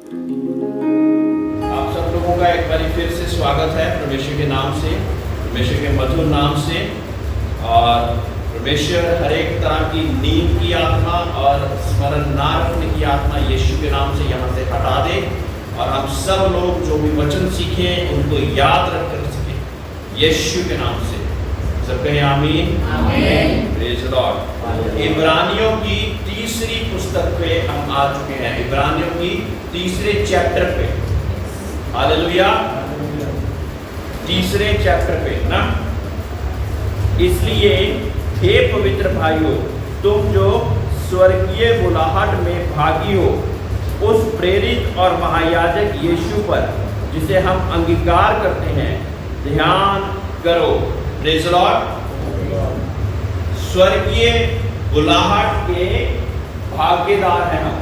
आप सब लोगों का एक बार फिर से स्वागत है परमेश्वर के नाम से, परमेश्वर के मधुर नाम से। और परमेश्वर हर एक तरह की नींद की आत्मा और स्मरण ना रखने की आत्मा यीशु के नाम से यहाँ से हटा दे, और हम सब लोग जो भी वचन सीखें उनको याद रख कर सकें यीशु के नाम से। सब कहें आमीन। Praise the lord. इब्रानियों की तीसरी पुस्तक पे हम आ चुके हैं, इब्रानियों की तीसरे चैप्टर पे। हालेलुया। तीसरे चैप्टर पे ना। इसलिए हे पवित्र भाइयों, तुम जो स्वर्गीय बुलाहट में भागी हो, उस प्रेरित और महायाजक यीशु पर जिसे हम अंगीकार करते हैं ध्यान करो। Praise the Lord. स्वर्गीय बुलाहट के भागीदार हैं हम।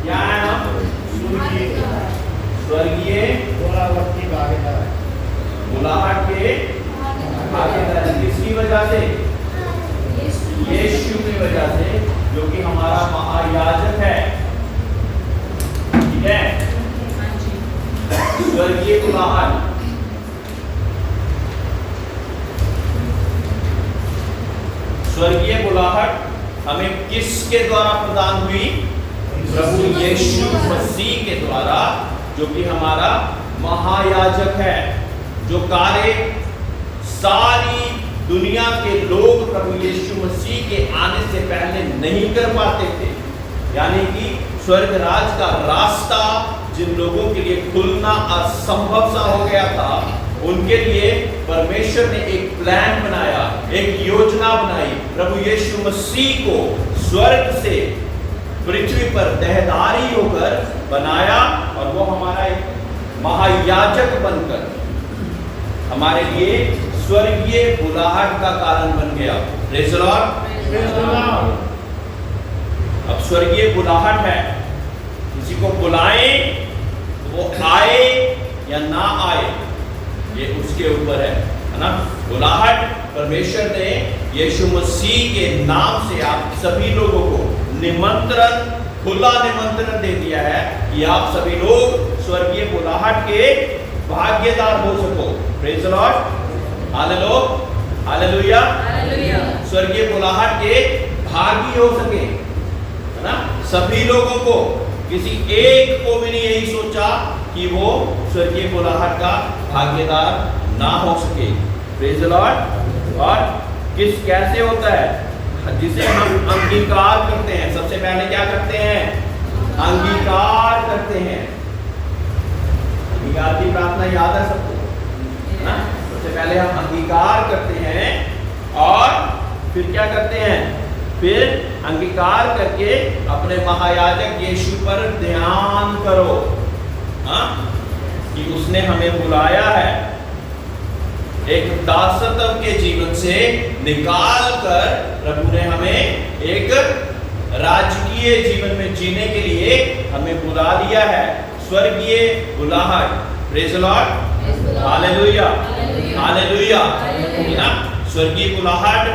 क्या है हम? स्वर्गीय बुलाहट के भागीदार। किसकी वजह से? यीशु की वजह से, जो कि हमारा महायाजक है। ठीक है। स्वर्गीय बुलाहट। स्वर्गीय बुलाहट हमें किसके द्वारा प्रदान हुई? प्रभु यीशु मसीह के द्वारा, जो कि हमारा महायाजक है, जो कार्य सारी दुनिया के लोग प्रभु यीशु मसीह के आने से पहले नहीं कर पाते थे। यानी कि स्वर्ग राज का रास्ता जिन लोगों के लिए खुलना असंभव सा हो गया था, उनके लिए परमेश्वर ने एक प्लान बनाया, एक योजना बनाई। प्रभु यीशु मसीह को स्वर्ग से पृथ्वी पर देहधारी होकर बनाया, और वो हमारा एक महायाजक बनकर हमारे लिए स्वर्गीय बुलाहट का कारण बन गया। Praise the Lord. अब स्वर्गीय बुलाहट है, किसी को बुलाएं वो आए या ना आए, ये उसके ऊपर है ना। बुलाहट परमेश्वर ने यीशु मसीह के नाम से आप सभी लोगों को निमंत्रण, खुला निमंत्रण दे दिया है कि आप सभी लोग स्वर्गीय बुलाहट के भागीदार हो सको। Praise the lord. हालेलुया। स्वर्गीय बुलाहट के भागी हो सके, है ना। सभी लोगों को, किसी एक को भी नहीं यही सोचा कि वो स्वर्गीय बुलाहट का भागीदार ना हो सके। Praise the Lord. और कैसे होता है? जिसे हम अंगीकार करते हैं। सबसे पहले क्या करते हैं? अंगीकार करते हैं। अंगीकार की प्रार्थना याद है सबको, है ना। सबसे पहले हम अंगीकार करते हैं, और फिर क्या करते हैं? फिर अंगीकार करके अपने महायाजक यीशु पर ध्यान करो, हाँ, कि उसने हमें बुलाया है एक दासत्व के जीवन से निकाल कर। प्रभु ने हमें एक राजकीय जीवन में जीने के लिए हमें बुला लिया है। स्वर्गीय बुलाहट। Praise the lord. हालेलुया। हालेलुया। ना, स्वर्गीय बुलाहट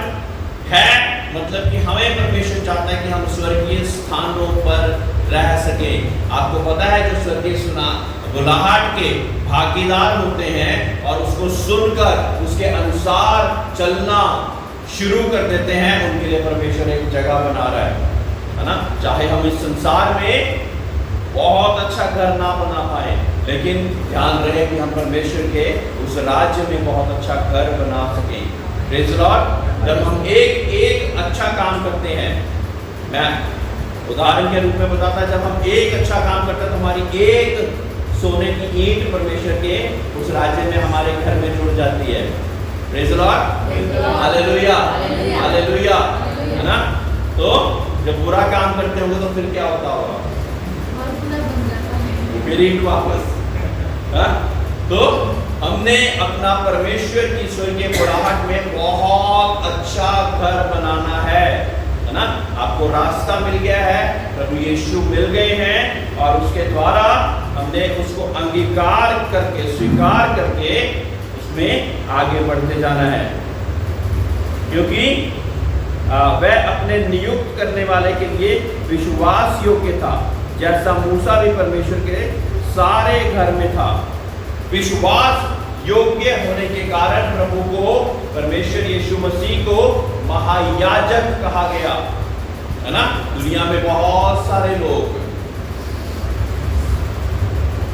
है, मतलब कि हमें परमेश्वर चाहता है कि हम स्वर्गीय स्थानों पर रह सके। आपको पता है जो स्वर्गीय बुलाहट के भागीदार होते हैं और उसको सुनकर उसके अनुसार चलना शुरू कर देते हैं, उनके लिए परमेश्वर एक जगह बना रहा है ना। चाहे हम इस संसार में बहुत अच्छा घर ना बना पाए, लेकिन ध्यान रहे कि हम परमेश्वर के उस राज्य में बहुत अच्छा घर बना सके। Praise the Lord. जब हम एक एक अच्छा काम करते हैं, मैं उदाहरण के रूप में बताता, जब हम एक अच्छा काम करते हैं तो हमारी एक सोने की ईंट परमेश्वर के उस राज्य में हमारे घर में जुड़ जाती है। Praise the lord. हालेलुया। हालेलुया, है ना। तो जब बुरा काम करते होंगे तो फिर क्या होता होगा? फिर ईंट वापस, हाँ? तो हमने अपना परमेश्वर की स्वर्गीय बुलाहट में बहुत अच्छा घर बनाना है ना। आपको रास्ता मिल गया है, प्रभु यीशु मिल गए हैं, और उसके द्वारा हमने उसको अंगीकार करके, स्वीकार करके उसमें आगे बढ़ते जाना है, क्योंकि वह अपने नियुक्त करने वाले के लिए विश्वास योग्य था। जैसा मूसा भी परमेश्वर के सारे घर में था। विश्वास योग्य होने के कारण प्रभु को, परमेश्वर यीशु मसीह को महायाजक कहा गया, है ना। दुनिया में बहुत सारे लोग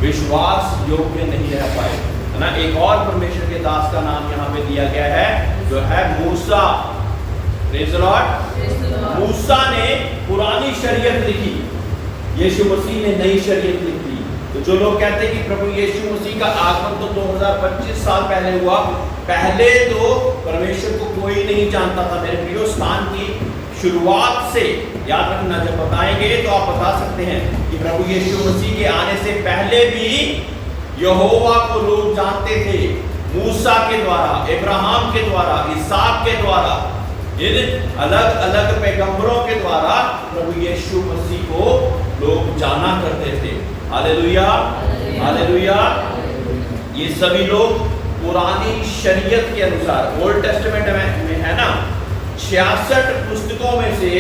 विश्वास योग्य नहीं रह पाए, है ना। एक और परमेश्वर के दास का नाम यहाँ पे दिया गया है, जो है मूसा। Praise the lord. मूसा ने पुरानी शरीयत लिखी, यीशु मसीह ने नई शरीयत लिखी। तो जो लोग कहते हैं कि प्रभु यीशु मसीह का आगमन तो 2025 साल पहले हुआ, पहले तो परमेश्वर को कोई नहीं जानता था। मेरे प्रियो, स्थान की शुरुआत से याद रखना, जब बताएंगे तो आप बता सकते हैं कि प्रभु यीशु मसीह के आने से पहले भी यहोवा को लोग जानते थे। मूसा के द्वारा, इब्राहिम के द्वारा, इसहाक के द्वारा, इन अलग अलग पैगंबरों के द्वारा प्रभु यीशु मसीह को लोग जाना करते थे। Hallelujah, hallelujah. ये सभी लोग पुरानी शरीयत के अनुसार, ओल्ड टेस्टामेंट में है ना, 66 पुस्तकों में से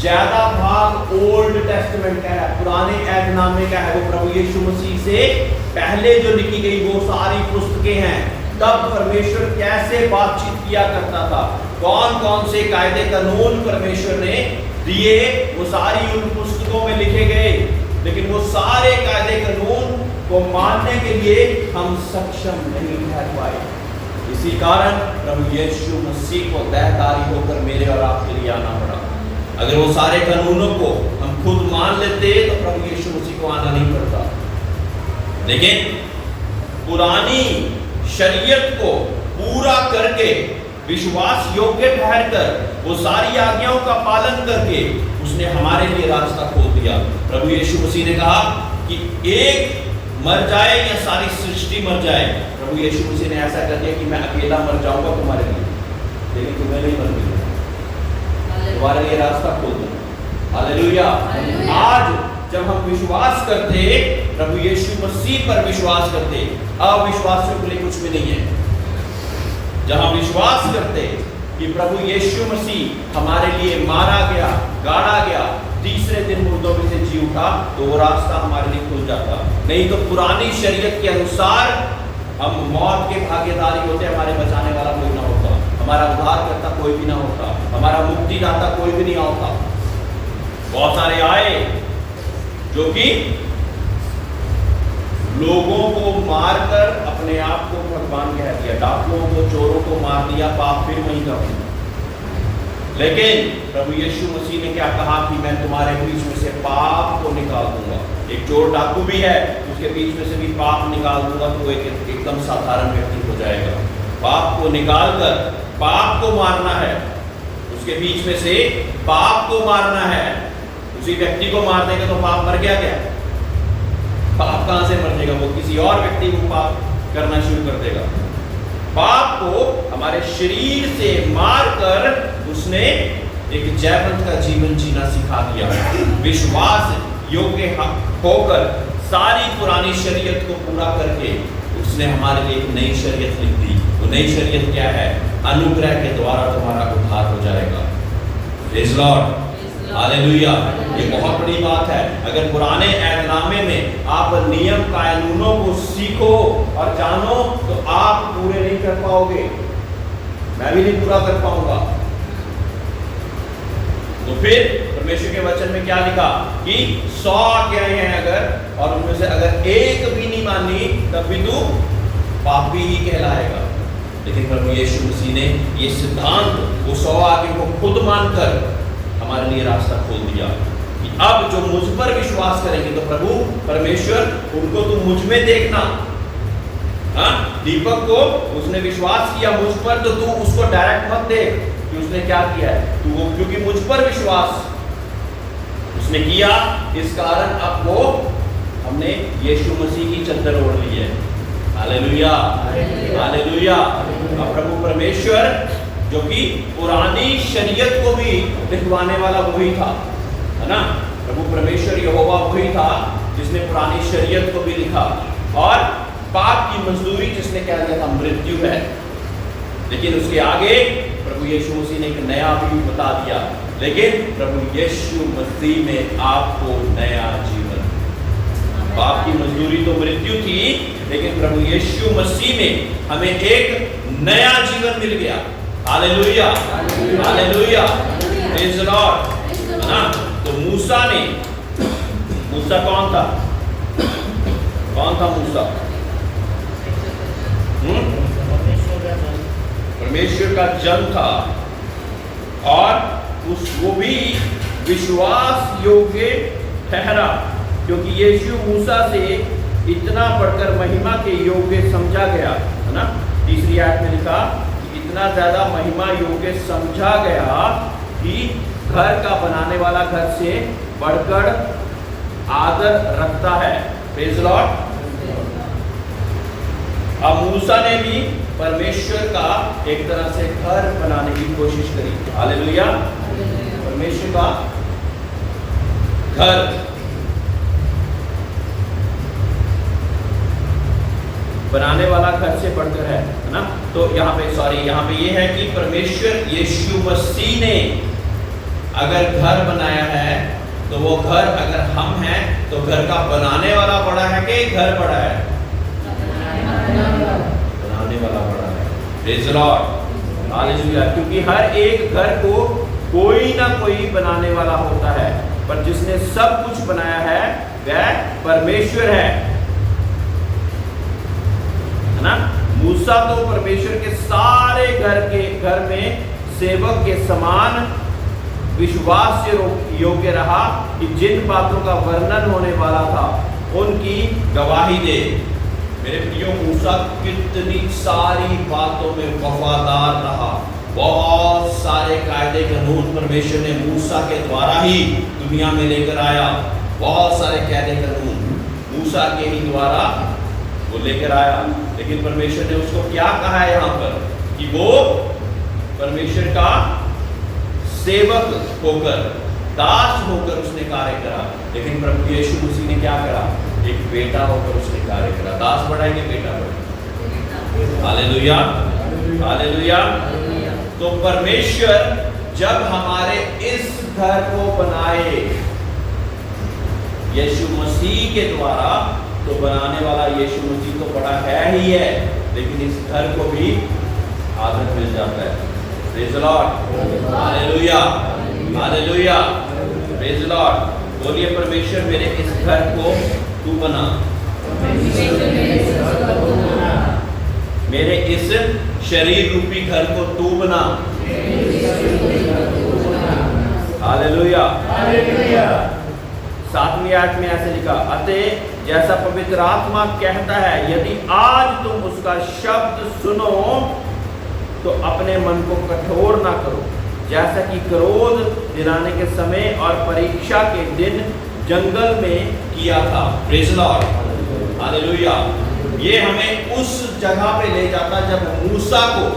ज्यादा भाग ओल्ड टेस्टामेंट का है, पुराने ऐहदनामे का है। वो प्रभु यीशु मसीह से पहले जो लिखी गई वो सारी पुस्तकें हैं। तब परमेश्वर कैसे बातचीत किया करता था, कौन कौन से कायदे कानून परमेश्वर ने दिए, वो सारी उन पुस्तकों में लिखे गए। लेकिन वो सारे कायदे कानून को मानने के लिए हम सक्षम नहीं ठहर पाए। इसी कारण प्रभु यीशु मसीह को देहधारी होकर मेरे और आपके लिए आना पड़ा। अगर वो सारे कानूनों को हम खुद मान लेते तो प्रभु यीशु मसीह को आना नहीं पड़ता। लेकिन पुरानी शरीयत को पूरा करके, विश्वास योग्य ठहरकर, वो सारी आज्ञाओं का पालन करके उसने हमारे लिए रास्ता खोल दिया। प्रभु यीशु मसीह ने कहा कि एक मर जाए या सारी सृष्टि मर जाए, प्रभु यीशु मसीह ने ऐसा कर दिया कि मैं अकेला मर जाऊंगा तुम्हारे लिए, लेकिन तुम्हें नहीं मर मिलेगा, तुम्हारे लिए रास्ता खोल दूंगा। हालेलुया। आज जब हम विश्वास करते, प्रभु यीशु मसीह पर विश्वास करते, अविश्वासियों के लिए कुछ भी नहीं है। जब हम विश्वास करते कि प्रभु यीशु मसीह हमारे लिए मारा गया, गाड़ा गया, तीसरे दिन मुर्दों में से जी उठा, तो वो रास्ता हमारे लिए खुल जाता। नहीं तो पुरानी शरीयत के अनुसार हम मौत के भागीदारी होते, हमारे बचाने वाला कोई ना होता, हमारा उद्धार करता कोई भी ना होता, हमारा मुक्तिदाता कोई भी नहीं होता। बहुत सारे आए जो कि लोगों को मारकर अपने आप को भगवान कह दिया, डाकुओं को, चोरों को मार दिया, पाप फिर वहीं का। लेकिन प्रभु यीशु मसीह ने क्या कहा कि मैं तुम्हारे बीच में से पाप को निकाल दूंगा। एक चोर डाकू भी है, उसके बीच में से भी पाप निकाल दूंगा, तो एकदम साधारण व्यक्ति हो जाएगा। पाप को निकालकर पाप को मारना है, उसके बीच में से पाप को मारना है। उसी व्यक्ति को मार देगा तो पाप मर गया क्या? पाप कहां से मर जाएगा? वो किसी और व्यक्ति को पाप करना शुरू कर देगा। पाप को हमारे शरीर से मारकर उसने एक जयवंत का जीवन जीना सिखा दिया। विश्वास योग्य होकर सारी पुरानी शरीयत को पूरा करके उसने हमारे लिए एक नई शरीयत लिख दी। वो नई शरीयत क्या है? अनुग्रह के द्वारा तुम्हारा उद्धार हो जाएगा। Praise Lord, hallelujah. ये बहुत बड़ी बात है। अगर पुराने ऐहदनामे में आप नियम कानूनों को सीखो और जानो तो आप पूरे नहीं कर पाओगे, मैं भी नहीं पूरा कर पाऊंगा। तो फिर परमेश्वर के वचन में क्या लिखा कि 100 आज्ञाएं हैं अगर, और उनमें से अगर एक भी नहीं मानी तब भी तू पापी ही कहलाएगा। लेकिन प्रभु यीशु मसीह ने ये सिद्धांत, वो 100 आज्ञाओं को खुद मानकर हमारे लिए रास्ता खोल दिया कि अब जो मुझ पर विश्वास करेंगे तो प्रभु परमेश्वर उनको तुम मुझ में देखना। हाँ, दीपक को उसने विश्वास किया मुझ पर, तो तू उसको डायरेक्ट मत देख कि उसने क्या किया है, तू वो क्योंकि मुझ पर विश्वास उसने किया, इस कारण अब वो हमने यीशु मसीह की चद्दर ओढ़ ली है। Hallelujah, hallelujah. अब प्रभु परमेश्वर जो कि पुरानी शरीयत को भी लिखवाने वाला वही था, है ना। प्रभु परमेश्वर यहोवा वही था जिसने पुरानी शरीयत को भी लिखा, और पाप की मजदूरी जिसने कह दिया था मृत्यु है। लेकिन उसके आगे प्रभु यीशु मसीह ने एक नया भी बता दिया लेकिन प्रभु यीशु मसीह में आपको नया जीवन। पाप की मजदूरी तो मृत्यु थी, लेकिन प्रभु यीशु मसीह में हमें एक नया जीवन मिल गया। Hallelujah, hallelujah, praise the Lord. है ना? तो मूसा कौन था? कौन था मूसा? परमेश्वर का जन था, और वो भी विश्वास योग्य ठहरा, क्योंकि यीशु मूसा से इतना बढ़कर महिमा के योग्य समझा गया। है ना? तीसरी आयत में लिखा कि इतना ज्यादा महिमा योग्य समझा गया कि घर का बनाने वाला घर से बढ़कर आदर रखता है। Praise the Lord. अब मूसा ने भी परमेश्वर का एक तरह से घर बनाने की कोशिश करी। हालेलुया। परमेश्वर का घर बनाने वाला घर से बढ़कर है ना? तो यहाँ पे ये है कि परमेश्वर यीशु मसीह ने अगर घर बनाया है, तो वो घर अगर हम हैं, तो घर का बनाने वाला बड़ा है कि घर बड़ा है? बनाने वाला बड़ा है। Praise the lord, hallelujah. क्योंकि हर एक घर को कोई ना कोई बनाने वाला होता है, पर जिसने सब कुछ बनाया है वह परमेश्वर है ना? मूसा तो परमेश्वर के सारे घर में सेवक के समान विश्वास योग्य रहा कि जिन बातों का वर्णन होने वाला था उनकी गवाही दे। मेरे प्रियो, मूसा कितनी सारी बातों में वफादार रहा। बहुत सारे कायदे कानून परमेश्वर ने मूसा के द्वारा ही दुनिया में लेकर आया। बहुत सारे कायदे कानून मूसा के ही द्वारा वो लेकर आया। लेकिन परमेश्वर ने उसको क्या कहा है यहाँ पर कि वो परमेश्वर का सेवक होकर, दास होकर उसने कार्य करा। लेकिन प्रभु यीशु मसीह ने क्या करा? एक बेटा होकर उसने कार्य करा। दास बड़ा है कि बेटा बड़ा? Hallelujah, hallelujah. तो परमेश्वर जब हमारे इस घर को बनाए यीशु मसीह के द्वारा, तो बनाने वाला यीशु मसीह तो बड़ा है ही है, लेकिन इस घर को भी आदर मिल जाता है। प्रेज़ द लॉर्ड, हालेलुया, हालेलुया, प्रेज़ द लॉर्ड। बोलिए, परमेश्वर मेरे इस घर को तू बना, मेरे इस शरीर रूपी घर को तू बना। Hallelujah, hallelujah. 7वीं आयत में ऐसे लिखा, अतः जैसा पवित्र आत्मा कहता है, यदि आज तुम उसका शब्द सुनो तो अपने मन को कठोर ना करो, जैसा कि क्रोध दिलाने के समय और परीक्षा के दिन जंगल में किया था। Praise the lord, hallelujah. ये हमें उस जगह पे ले जाता जब मूसा को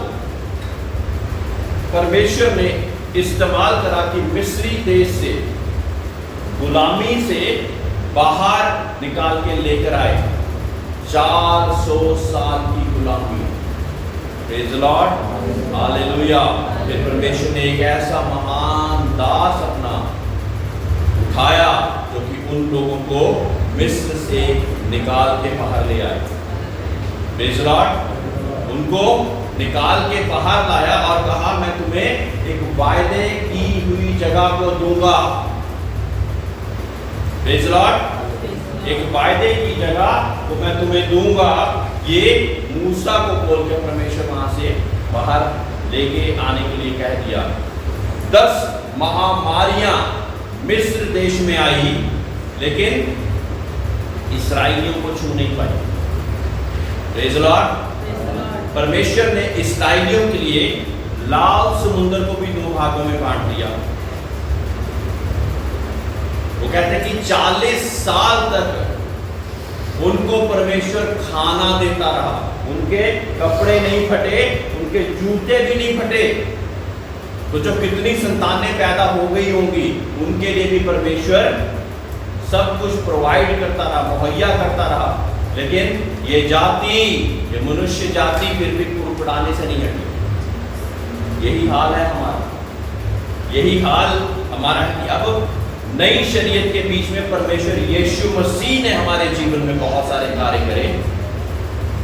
परमेश्वर ने इस्तेमाल करा कि मिस्री देश से, गुलामी से बाहर निकाल के लेकर आए। 400 साल की गुलामी। Praise the lord, hallelujah. फिर परमेश्वर ने एक ऐसा महान दास अपना उठाया जो कि उन लोगों को मिस्र से निकाल के बाहर ले आए। Praise the Lord. उनको निकाल के बाहर लाया और कहा, मैं तुम्हें एक वायदे की हुई जगह को दूंगा। Praise the Lord. एक वायदे की जगह को मैं तुम्हें दूंगा। ये मूसा को बोल के परमेश्वर वहां से बाहर लेके आने के लिए कह दिया। 10 महामारियां मिस्र देश में आई, लेकिन इस्राएलियों को छू नहीं पाई। Praise the Lord. परमेश्वर ने इस्राएलियों के लिए लाल समुद्र को भी 2 भागों में बांट दिया। वो कहते हैं कि 40 साल तक उनको परमेश्वर खाना देता रहा। उनके कपड़े नहीं फटे, उनके जूते भी नहीं फटे। तो जो कितनी संतानें पैदा हो गई होंगी, उनके लिए भी परमेश्वर सब कुछ प्रोवाइड करता रहा, मुहैया करता रहा। लेकिन ये जाति, ये मनुष्य जाति फिर भी कुड़कुड़ाने से नहीं हटी। यही हाल है हमारा। यही हाल हमारा है कि अब नई शरीयत के बीच में परमेश्वर यीशु मसीह ने हमारे जीवन में बहुत सारे कार्य करे।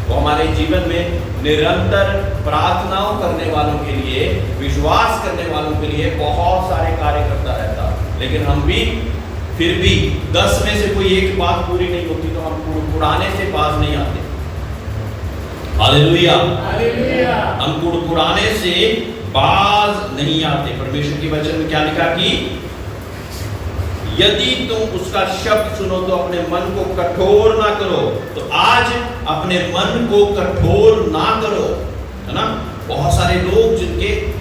वो हमारे जीवन में निरंतर प्रार्थनाओं करने वालों के लिए, विश्वास करने वालों के लिए बहुत सारे कार्य करता रहता। लेकिन हम भी फिर भी 10 में से कोई एक बात पूरी नहीं होती तो हम कुड़कुड़ाने से बाज नहीं आते। हालेलुया, हम कुड़कुड़ाने से बाज नहीं आते। परमेश्वर के वचन में क्या लिखा कि यदि तुम उसका शब्द सुनो तो अपने मन को कठोर ना करो। तो आज अपने मन को कठोर ना करो, है ना। बहुत सारे लोग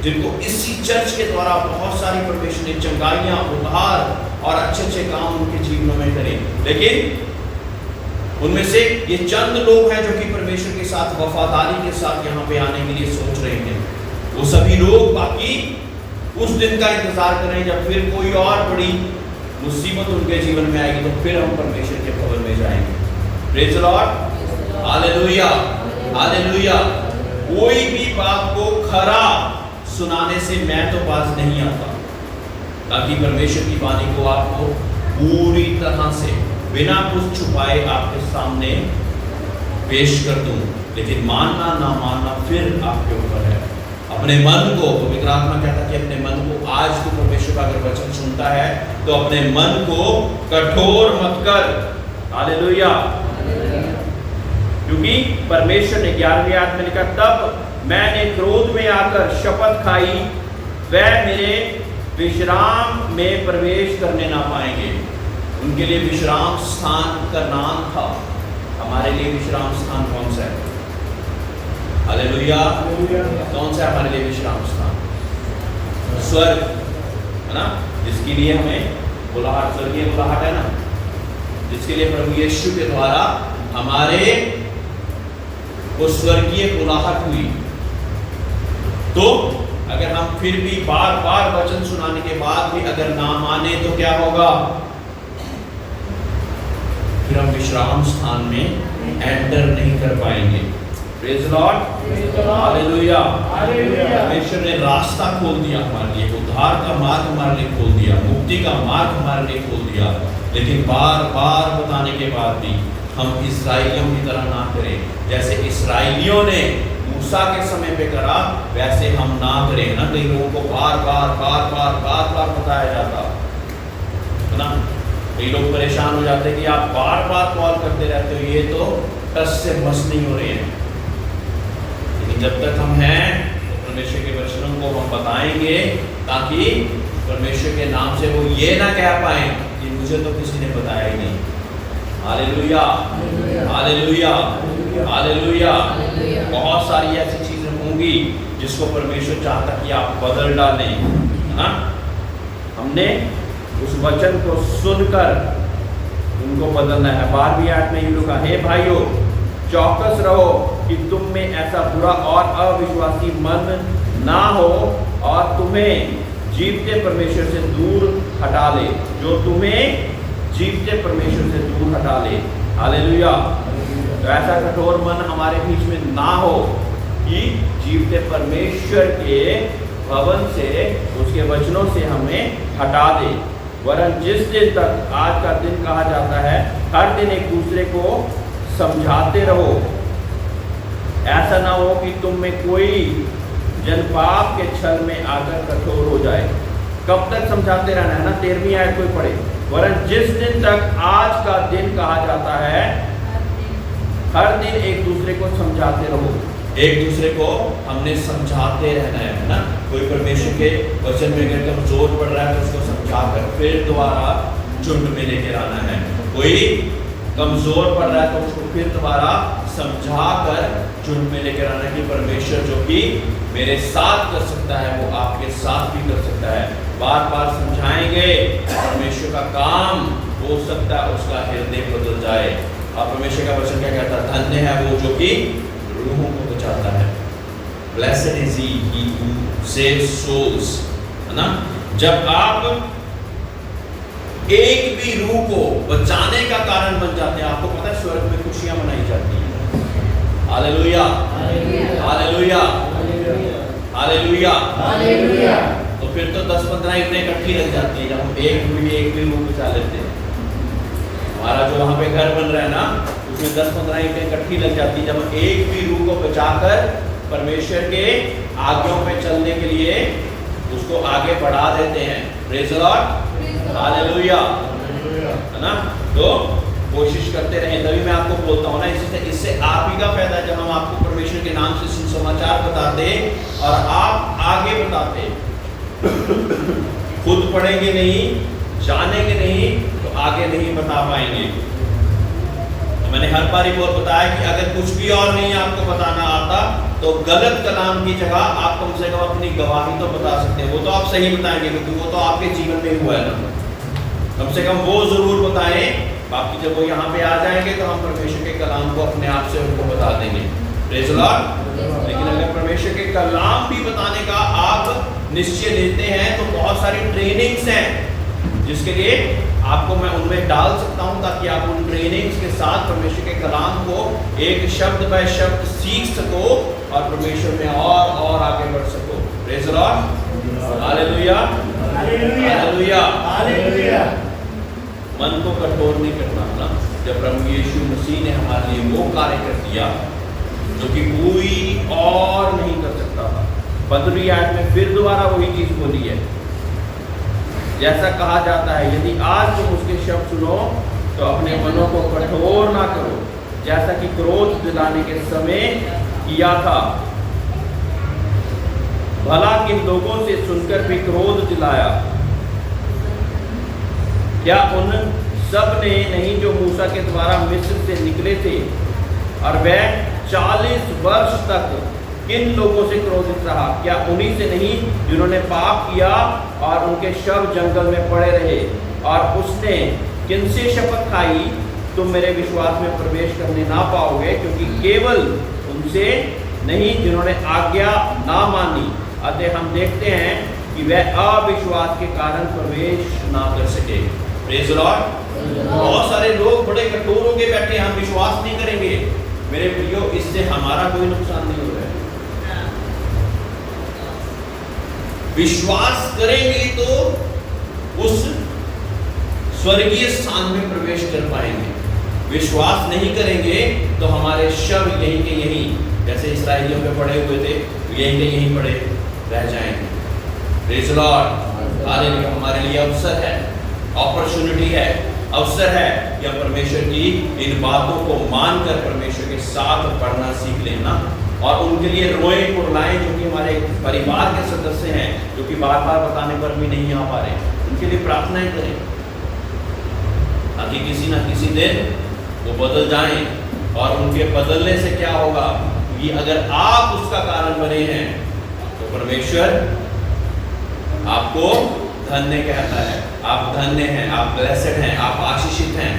जिनको इसी चर्च के द्वारा बहुत सारी परमेश्वर ने चंगाइयां, उद्धार और अच्छे अच्छे काम उनके जीवनों में करे, लेकिन उनमें से ये चंद लोग हैं जो कि परमेश्वर के साथ वफादारी के साथ यहाँ पे आने के लिए सोच रहे हैं। वो सभी लोग बाकी उस दिन का इंतजार करें जब फिर कोई और बड़ी मुसीबत उनके जीवन में आएगी तो फिर हम परमेश्वर के भवन में जाएंगे। प्रेज़ द लॉर्ड, हालेलुया, हालेलुया। कोई भी बात को खरा सुनाने से मैं तो बाज नहीं आता, ताकि परमेश्वर की वाणी को आपको पूरी तरह से बिना कुछ छुपाए आपके सामने पेश कर दूं। लेकिन मानना ना मानना फिर आपके ऊपर है। अपने मन को, पवित्र आत्मा कहता है कि अपने मन को, आज तो परमेश्वर का अगर वचन सुनता है तो अपने मन को कठोर मत कर। हालेलुया। क्योंकि परमेश्वर ने 11वीं आयत में लिखा, तब मैंने क्रोध में आकर शपथ खाई, वह मेरे विश्राम में प्रवेश करने ना पाएंगे। उनके लिए विश्राम स्थान का नाम था। हमारे लिए विश्राम स्थान कौन सा है? हालेलुया। कौन सा है हमारे लिए विश्राम स्थान? स्वर्ग, है ना, जिसके लिए हमें बुलाहट, स्वर्गीय बुलाहट है ना, जिसके लिए प्रभु यीशु के द्वारा हमारे वो स्वर्गीय बुलाहट हुई। तो अगर हम फिर भी बार बार वचन सुनाने के बाद भी अगर ना माने तो क्या होगा? फिर हम विश्राम स्थान में एंटर नहीं कर पाएंगे। Praise the lord, hallelujah. परमेश्वर ने रास्ता खोल दिया हमारे लिए, उद्धार का मार्ग हमारे लिए खोल दिया, मुक्ति का मार्ग हमारे लिए खोल दिया। लेकिन बार बार बताने के बाद भी हम इस्राएलियों की तरह ना करें। जैसे इस्राएलियों ने मूसा के समय पे करा, वैसे हम ना करें ना। कई लोगों को बार बार बताया जाता है ना। कई लोग परेशान हो जाते हैं कि आप बार बार कॉल करते रहते हो, ये तो टच से बस नहीं हो रहे हैं। लेकिन जब तक हम हैं तो परमेश्वर के वचनों को हम बताएंगे, ताकि परमेश्वर के नाम से वो ये ना कह पाए कि मुझे तो किसी ने बताया ही नहीं। Hallelujah, hallelujah, hallelujah. बहुत सारी ऐसी चीजें होंगी जिसको परमेश्वर चाहता कि आप बदल डालें, है ना। हमने उस वचन को सुनकर उनको बदलना है। 12वीं आयत में यूं लिखा, हे भाइयों, चौकस रहो कि तुम में ऐसा बुरा और अविश्वासी मन ना हो और तुम्हें जीवते परमेश्वर से दूर हटा ले, जो तुम्हें जीवते परमेश्वर से दूर हटा ले। हालेलुया। तो ऐसा कठोर मन हमारे बीच में ना हो कि जीवते परमेश्वर के भवन से, उसके वचनों से हमें हटा दे। वरन जिस दिन तक आज का दिन कहा जाता है, हर दिन एक दूसरे को समझाते रहो। ऐसा ना हो कि तुम में कोई जन पाप के छल में आकर कठोर हो जाए। कब तक समझाते रहना है ना? 13वीं आयत कोई पढ़े। वरन जिस दिन तक आज का दिन कहा जाता है, हर दिन एक दूसरे को समझाते रहो। एक दूसरे को हमने समझाते रहना है ना। कोई परमेश्वर के वचन में अगर कमजोर पड़ रहा है तो उसको समझाकर फिर दोबारा झुंड में लेकर आना है। कोई कमजोर पड़ रहा है तो उसको फिर दोबारा समझाकर झुंड में लेकर आना कि परमेश्वर जो कि मेरे साथ कर सकता है वो आपके साथ भी कर सकता है। बार बार समझाएंगे, परमेश्वर का काम हो सकता है उसका हृदय बदल जाए। और परमेश्वर का वचन क्या कहता है? धन्य है वो जो कि रूहों को बचाता है। Blessed is he who saves souls, है ना। जब आप एक भी रूह को बचाने का कारण बन जाते हैं, आपको पता है स्वर्ग में खुशियां मनाई जाती हैं। Hallelujah, hallelujah, hallelujah, hallelujah. तो फिर तो 10-15 ईंटें इकट्ठी लग जाती है जब हम एक भी रूम बचा लेते हैं। हमारा जो वहाँ पे घर बन रहा है ना, उसमें 10-15 ईंटें इकट्ठी लग जाती है जब हम एक भी रूम को बचाकर परमेश्वर के आज्ञाओं पे चलने के लिए उसको आगे बढ़ा देते हैं। प्रेज़ द लॉर्ड, हालेलुया, है ना। तो कोशिश करते रहें। तभी मैं आपको बोलता हूँ ना, इससे आप ही का फायदा है जब हम आपको परमेश्वर के नाम से सुसमाचार बताते और आप आगे बताते। खुद पढ़ेंगे नहीं, जानेंगे नहीं तो आगे नहीं बता पाएंगे। तो मैंने हर बार एक और बताया कि अगर कुछ भी और नहीं आपको बताना आता तो गलत कलाम की जगह आप कम से कम अपनी गवाही तो बता सकते हैं। वो तो आप सही बताएंगे क्योंकि वो तो आपके जीवन में हुआ है ना। कम से कम वो जरूर बताएं। बाकी जब वो यहाँ पे आ जाएंगे तो हम परमेश्वर के कलाम को अपने आप से उनको बता देंगे। Praise the Lord. लेकिन अगर परमेश्वर के कलाम भी बताने का आप निश्चय लेते हैं तो बहुत सारी ट्रेनिंग्स हैं जिसके लिए आपको मैं उनमें डाल सकता हूं ताकि आप उन ट्रेनिंग्स के साथ परमेश्वर के कलाम को एक शब्द बाय शब्द सीख सको और परमेश्वर में और आगे बढ़ सको। प्रेज़ द लॉर्ड, हालेलुया, हालेलुया, हालेलुया। मन को कठोर नहीं करना ना। जब प्रभु यीशु मसीह ने हमारे लिए वो कार्य कर दिया जो कि कोई और नहीं कर सकता था। 15वीं आयत में फिर दोबारा वही चीज बोली है, जैसा कहा जाता है, यदि आज तुम उसके शब्द सुनो तो अपने मनों को कठोर ना करो जैसा कि क्रोध दिलाने के समय किया था। भला किन लोगों से सुनकर भी क्रोध दिलाया? क्या उन सब ने नहीं जो मूसा के द्वारा मिस्र से निकले थे और वह 40 वर्ष तक किन लोगों से क्रोधित रहा? क्या उन्हीं से नहीं जिन्होंने पाप किया और उनके शव जंगल में पड़े रहे? और उसने किनसे शपथ खाई, तुम मेरे विश्वास में प्रवेश करने ना पाओगे, क्योंकि केवल उनसे नहीं जिन्होंने आज्ञा ना मानी। अतः हम देखते हैं कि वह अविश्वास के कारण प्रवेश ना कर सके। Praise the Lord. बहुत सारे लोग बड़े कठोर होके बैठे, हम विश्वास नहीं करेंगे। मेरे प्रियो, इससे हमारा कोई नुकसान नहीं हो रहा है। विश्वास करेंगे तो उस स्वर्गीय स्थान में प्रवेश कर पाएंगे। विश्वास नहीं करेंगे तो हमारे शव यहीं के यहीं, जैसे इसराइलियों पे पड़े हुए थे, यहीं के यहीं पड़े रह जाएंगे। Praise the lord, hallelujah. हमारे लिए अवसर है, अपॉर्चुनिटी है, अवसर है कि हम परमेश्वर की इन बातों को मानकर परमेश्वर के साथ पढ़ना सीख लेना और उनके लिए रोए कुरलाएं जो कि हमारे परिवार के सदस्य हैं, जो कि बार बार बताने पर भी नहीं आ पा रहे, उनके लिए प्रार्थनाएं करें ताकि किसी न किसी दिन वो बदल जाएं। और उनके बदलने से क्या होगा कि अगर आप उसका कारण बने हैं तो परमेश्वर आपको धन्य कहता है। आप धन्य हैं, आप ब्लेसेड हैं, आप आशीषित हैं।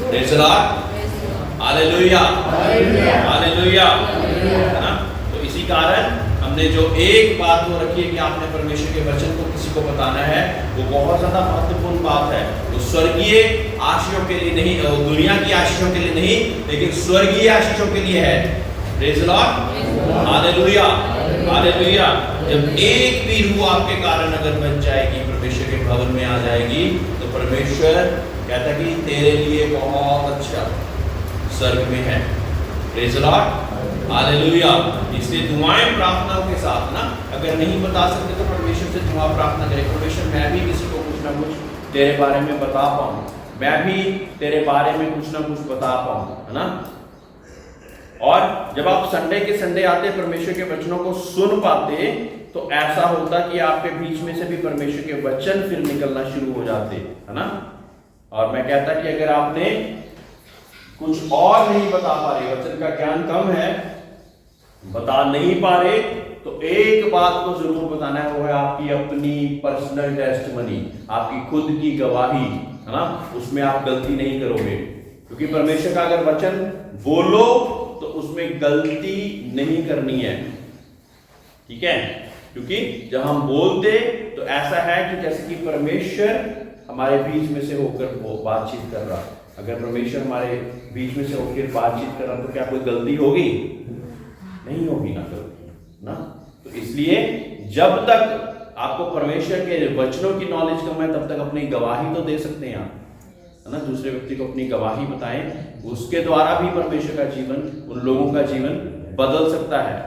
प्रेज़ द लॉर्ड, हालेलुया, हालेलुया, है ना। तो इसी कारण हमने जो एक बात वो रखी है कि आपने परमेश्वर के वचन को किसी को बताना है, वो बहुत ज्यादा महत्वपूर्ण बात है। वो स्वर्गीय आशीषों के लिए नहीं, दुनिया की आशीषों के लिए नहीं, लेकिन स्वर्गीय आशीषों के लिए है। प्रेज़ द लॉर्ड, हालेलुया, हालेलुया। जब एक भी रूह आपके कारण अगर बच जाएगी, परमेश्वर के भवन में आ जाएगी, तो परमेश्वर कहता है कि तेरे लिए बहुत अच्छा स्वर्ग में है। Praise the lord, hallelujah. इसलिए दुआएं प्रार्थनाओं के साथ ना, अगर नहीं बता सकते तो परमेश्वर से दुआ प्रार्थना करें। परमेश्वर, मैं भी किसी को कुछ ना कुछ तेरे बारे में बता पाऊं, मैं भी तेरे बारे में कुछ ना कुछ बता पाऊं, है ना। और जब आप संडे के संडे आते, परमेश्वर के वचनों को सुन पाते, तो ऐसा होता कि आपके बीच में से भी परमेश्वर के वचन फिर निकलना शुरू हो जाते, है ना। और मैं कहता कि अगर आपने कुछ और नहीं बता पा रहे, वचन का ज्ञान कम है, बता नहीं पा रहे, तो एक बात को जरूर बताना है, वो है आपकी अपनी पर्सनल टेस्टिमनी, आपकी खुद की गवाही, है ना। उसमें आप गलती नहीं करोगे, क्योंकि परमेश्वर का अगर वचन बोलो तो उसमें गलती नहीं करनी है, ठीक है। क्योंकि जब हम बोलते तो ऐसा है कि जैसे कि परमेश्वर हमारे बीच में से होकर वो बातचीत कर रहा। अगर परमेश्वर हमारे बीच में से होकर बातचीत कर रहा तो क्या कोई गलती होगी? नहीं होगी ना गलती, ना। तो इसलिए जब तक आपको परमेश्वर के वचनों की नॉलेज कम है, तब तक अपनी गवाही तो दे सकते हैं आप, है ना, दूसरे व्यक्ति को अपनी गवाही बताएं, उसके द्वारा भी परमेश्वर का जीवन, उन लोगों का जीवन बदल सकता है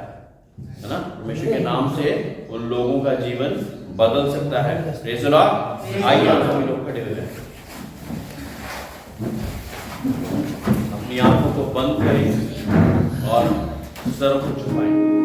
ना, परमेश्वर के नाम से उन लोगों का जीवन बदल सकता है। Praise the Lord. आइए आप सभी लोग खड़े हो जाएं, अपनी आंखों को बंद करें और सर को झुकाएं।